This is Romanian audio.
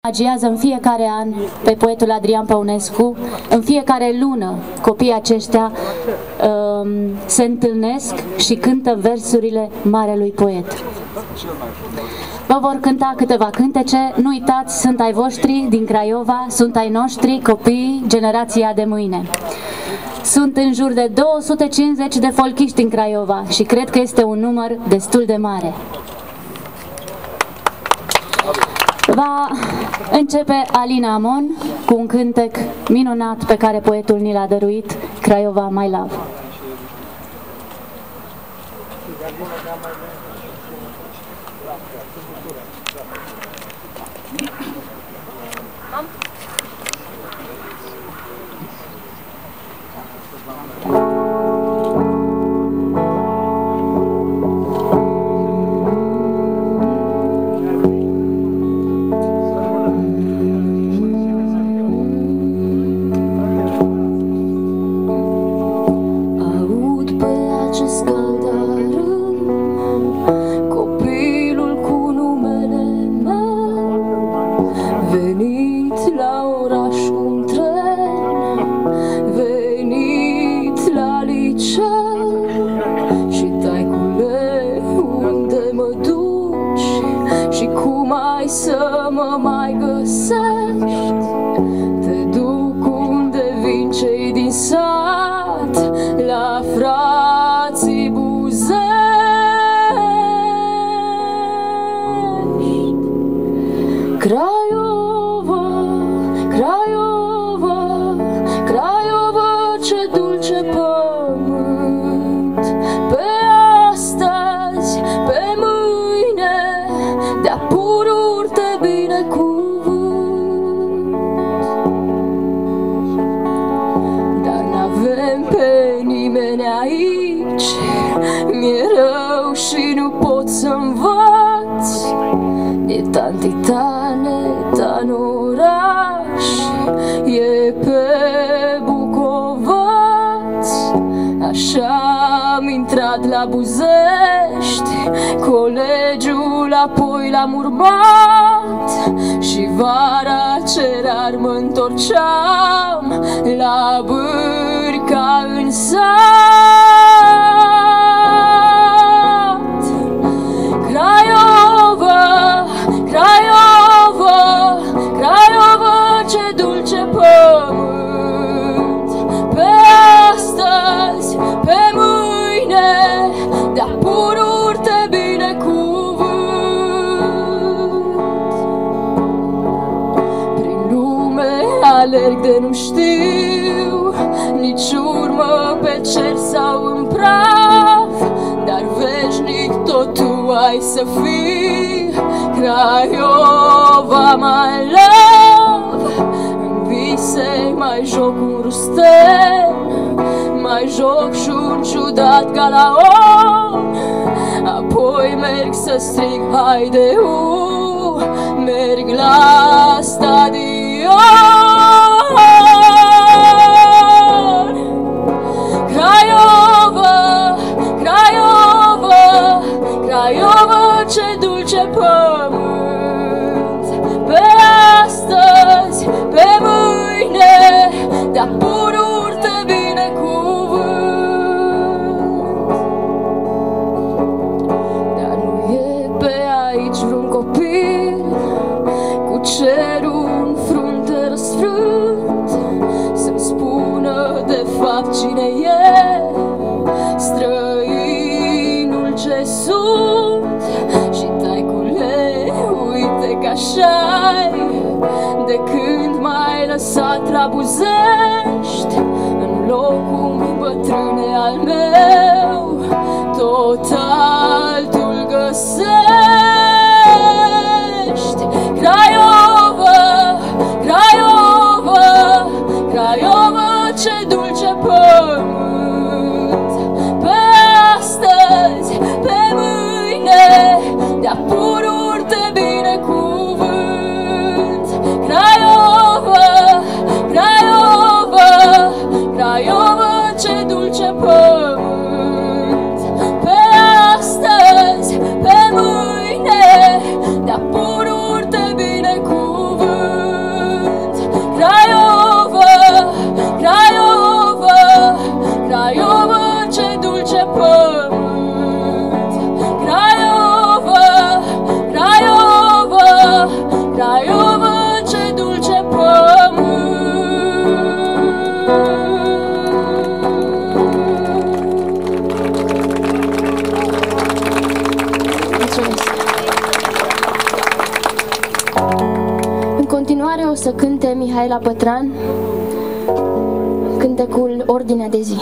Omagiază în fiecare an pe poetul Adrian Păunescu. În fiecare lună copiii aceștia se întâlnesc și cântă versurile marelui poet. Vă vor cânta câteva cântece, nu uitați, sunt ai voștri din Craiova, sunt ai noștri, copiii, generația de mâine. Sunt în jur de 250 de folchiști în Craiova și cred că este un număr destul de mare. Va începe Alina Amon cu un cântec minunat pe care poetul ni l-a dăruit, Craiova My Love. Să mă mai găsești, te duc unde vin cei din sat, la frații Buzești. Craiova, Craiova, Craiova, ce dulce pământ, pe astăzi, pe mâine, de-a pururi te binecuvânt. Dar n-avem pe nimeni aici, mi-e rău și nu pot să învăț. E tantitane, în oraș, e pe Bucovaț. Așa am intrat la Buzești, colegiul apoi l-am urmat, și vara ce rar mă întorceam la Bârca în sat. Craiova, Craiova, Craiova, ce dulce pământ, pe astăzi, pe mâine, de-a pururi te binecuvânt. Prin lume alerg de nu știu nici urmă pe cer sau în praf, dar veșnic tot tu ai să fii, Craiova my love. În vise mai joc un rusten, mai joc și un ciudat galaon, apoi merg să strig haide, merg la stadion. Craiova, Craiova, Craiova, ce dulce pământ, pe astăzi, pe mâine, de-a pururi te binecuvânt. Dar nu e pe aici vreun copil cu cerul în frunte răsfrânt să-mi spună de fapt cine e străinul ce sunt. Și taicule, uite că așa-i, de când m-ai lăsat la Buzești, în locul bătrâne al meu, tot altul găsești. Craiova, Craiova, Craiova, ce dulce pământ, pe astăzi, pe mâine, de-a pururi te binecuvânt. Craiova, Craiova, Craiova, ce dulce pământ, pe astăzi, pe mâine, Mihaela Pătran, cântecul Ordinea de zi.